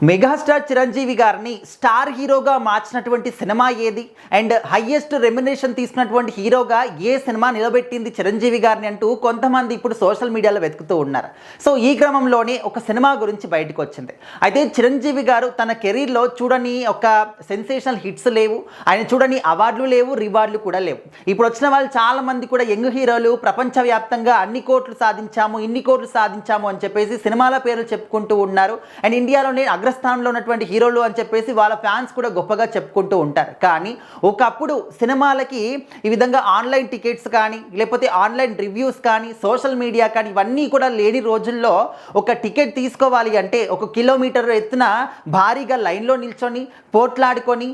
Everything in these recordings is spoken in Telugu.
మెగాస్టార్ చిరంజీవి గారిని స్టార్ హీరోగా మార్చినటువంటి సినిమా ఏది అండ్ హైయెస్ట్ రెమ్యునరేషన్ తీసుకున్నటువంటి హీరోగా ఏ సినిమా నిలబెట్టింది చిరంజీవి గారిని అంటూ కొంతమంది ఇప్పుడు సోషల్ మీడియాలో వెతుకుతూ ఉన్నారు. సో ఈ క్రమంలోనే ఒక సినిమా గురించి బయటకు వచ్చింది. అయితే చిరంజీవి గారు తన కెరీర్లో చూడని ఒక సెన్సేషనల్ హిట్స్ లేవు, ఆయన చూడని అవార్డులు లేవు, రివార్డులు కూడా లేవు. ఇప్పుడు వచ్చిన వాళ్ళు చాలామంది కూడా యంగ్ హీరోలు ప్రపంచవ్యాప్తంగా అన్ని కోట్లు సాధించాము, ఇన్ని కోట్లు సాధించాము అని చెప్పేసి సినిమాల పేర్లు చెప్పుకుంటూ ఉన్నారు. అండ్ ఇండియాలోనే అగ్రస్థానంలో ఉన్నటువంటి హీరోలు అని చెప్పేసి వాళ్ళ ఫ్యాన్స్ కూడా గొప్పగా చెప్పుకుంటూ ఉంటారు. కానీ ఒకప్పుడు సినిమాలకి ఈ విధంగా ఆన్లైన్ టికెట్స్ కానీ లేకపోతే ఆన్లైన్ రివ్యూస్ కానీ సోషల్ మీడియా కానీ ఇవన్నీ కూడా లేని రోజుల్లో ఒక టికెట్ తీసుకోవాలి అంటే 1 కిలోమీటర్ ఎత్తున భారీగా లైన్లో నిల్చొని పోట్లాడుకొని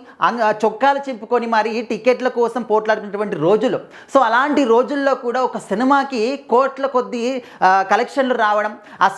చొక్కాలు చింపుకొని మరి టికెట్ల కోసం పోట్లాడుకున్నటువంటి రోజులు. సో అలాంటి రోజుల్లో కూడా ఒక సినిమాకి కోట్ల కొద్ది కలెక్షన్లు రావడం, ఆ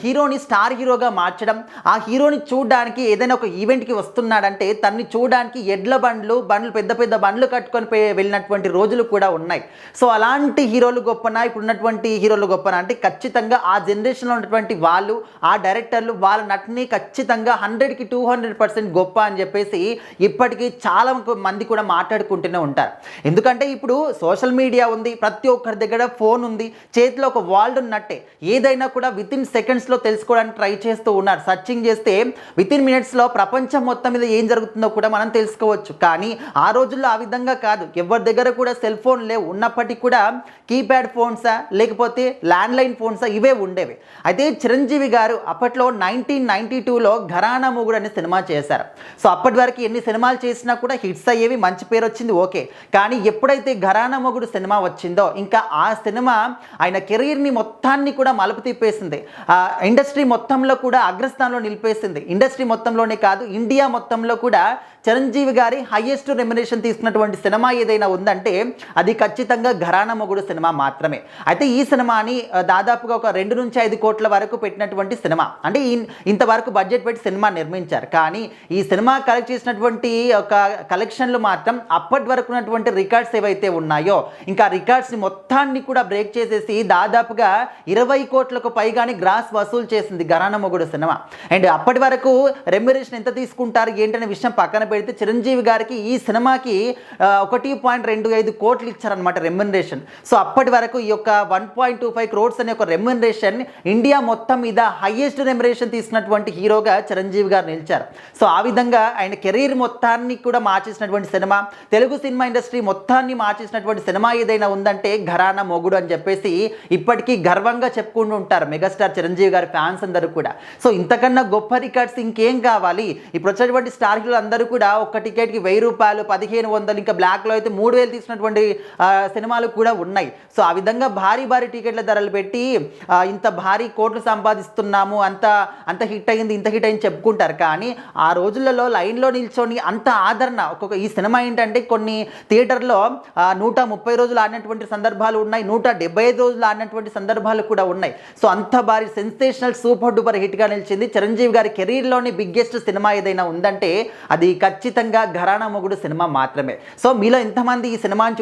హీరోని స్టార్ హీరోగా మార్చడం, ఆ హీరోని చూడడానికి ఏదైనా ఒక ఈవెంట్కి వస్తున్నాడంటే తన్ని చూడడానికి ఎడ్ల బండ్లు పెద్ద పెద్ద బండ్లు కట్టుకొని వెళ్ళినటువంటి రోజులు కూడా ఉన్నాయి. సో అలాంటి హీరోలు గొప్పనా ఇప్పుడు ఉన్నటువంటి హీరోలు గొప్పనా అంటే ఖచ్చితంగా ఆ జనరేషన్లో ఉన్నటువంటి వాళ్ళు, ఆ డైరెక్టర్లు వాళ్ళ నటిని ఖచ్చితంగా 100కి 200% గొప్ప అని చెప్పేసి ఇప్పటికీ చాలా మంది కూడా మాట్లాడుకుంటూనే ఉంటారు. ఎందుకంటే ఇప్పుడు సోషల్ మీడియా ఉంది, ప్రతి ఒక్కరి దగ్గర ఫోన్ ఉంది, చేతిలో ఒక వాల్డ్ ఉన్నట్టే ఏదైనా కూడా వితిన్ సెకండ్స్లో తెలుసుకోవడానికి ట్రై చేస్తూ ఉన్నారు. సర్చింగ్ చేస్తే వితిన్ మినిట్స్లో ప్రపంచం మొత్తం మీద ఏం జరుగుతుందో కూడా మనం తెలుసుకోవచ్చు. కానీ ఆ రోజుల్లో ఆ విధంగా కాదు, ఎవరి దగ్గర కూడా సెల్ ఫోన్ లేవు, ఉన్నప్పటికీ కూడా కీప్యాడ్ ఫోన్సా లేకపోతే ల్యాండ్లైన్ ఫోన్సా ఇవే ఉండేవి. అయితే చిరంజీవి గారు అప్పట్లో 1992లో ఘరానా మొగుడు అనే సినిమా చేశారు. సో అప్పటి వరకు ఎన్ని సినిమాలు చేసినా కూడా హిట్స్ అయ్యేవి, మంచి పేరు వచ్చింది, ఓకే. కానీ ఎప్పుడైతే ఘరానా మొగుడు సినిమా వచ్చిందో ఇంకా ఆ సినిమా ఆయన కెరీర్ని మొత్తాన్ని కూడా మలుపు తిప్పేసింది. ఇండస్ట్రీ మొత్తంలో కూడా అగ్రస్థానంలో నిలిపేసింది. ఇండస్ట్రీ మొత్తంలోనే కాదు, ఇండియా మొత్తంలో కూడా చిరంజీవి గారి హైయెస్ట్ రెమ్యునరేషన్ తీసుకున్నటువంటి సినిమా ఏదైనా ఉందంటే అది ఖచ్చితంగా ఘరానా మొగుడు సినిమా మాత్రమే. అయితే ఈ సినిమాని దాదాపుగా ఒక 2 నుంచి 5 కోట్ల వరకు పెట్టినటువంటి సినిమా, అంటే ఇంతవరకు బడ్జెట్ పెట్టి సినిమా నిర్మించారు. కానీ ఈ సినిమా కలెక్ట్ చేసినటువంటి ఒక కలెక్షన్లు మాత్రం అప్పటి వరకు ఉన్నటువంటి రికార్డ్స్ ఏవైతే ఉన్నాయో ఇంకా రికార్డ్స్ని మొత్తాన్ని కూడా బ్రేక్ చేసేసి దాదాపుగా 20 కోట్లకు పైగానే గ్రాస్ వసూలు చేసింది ఘరానా మొగుడు సినిమా. అండ్ అప్పటి వరకు రెమ్యునరేషన్ ఎంత తీసుకుంటారు ఏంటనే విషయం పక్కన పెడితే చిరంజీవి గారికి ఈ సినిమాకి 1.25 కోట్లు ఇచ్చారనమాట రెమ్యునరేషన్. సో అప్పటి వరకు ఈ యొక్క 1.25 crores అనే ఒక రెమ్యునరేషన్ ఇండియా మొత్తం మీద హైయెస్ట్ రెమ్యునరేషన్ తీసుకున్నటువంటి హీరోగా చిరంజీవి గారు నిలిచారు. సో ఆ విధంగా ఆయన కెరీర్ మొత్తాన్ని కూడా మార్చేసినటువంటి సినిమా, తెలుగు సినిమా ఇండస్ట్రీ మొత్తాన్ని మార్చేసినటువంటి సినిమా ఏదైనా ఉందంటే ఘరానా మొగుడు అని చెప్పేసి ఇప్పటికీ గర్వంగా చెప్పుకుంటూ ఉంటారు మెగాస్టార్ చిరంజీవి గారి ఫ్యాన్స్ అందరూ కూడా. సో ఇంతకన్నా గొప్ప రికార్డ్స్ ఇంకేం కావాలి? ఇప్పుడు వచ్చేటువంటి స్టార్ హీరోలు అందరూ కూడా ఒక టికెట్కి 1000 రూపాయలు, 1500, ఇంకా బ్లాక్లో అయితే 3000 తీసుకున్నటువంటి సినిమాలు కూడా ఉన్నాయి. సో ఆ విధంగా భారీ టికెట్ల ధరలు పెట్టి ఇంత భారీ కోట్లు సంపాదిస్తున్నాము, అంత హిట్ అయింది, ఇంత హిట్ అయింది చెప్పుకుంటారు. కానీ ఆ రోజులలో లైన్లో నిల్చొని అంత ఆదరణ ఈ సినిమా ఏంటంటే కొన్ని థియేటర్లో 130 రోజులు ఆడినటువంటి సందర్భాలు ఉన్నాయి, 175 రోజులు ఆడినటువంటి సందర్భాలు కూడా ఉన్నాయి. సో అంత భారీ సెన్సేషనల్ సూపర్ డూపర్ హిట్గా నిలిచింది. చిరంజీవి గారి కెరీర్లోని బిగ్గెస్ట్ సినిమా ఏదైనా ఉందంటే అది ఖచ్చితంగా ఘరానా మొగుడు సినిమా మాత్రమే. సో మీలో ఎంతమంది ఈ సినిమాని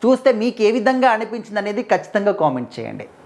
చూస్తే మీకు ఏ విధంగా అనిపించింది అనేది ఖచ్చితంగా కామెంట్ చేయండి.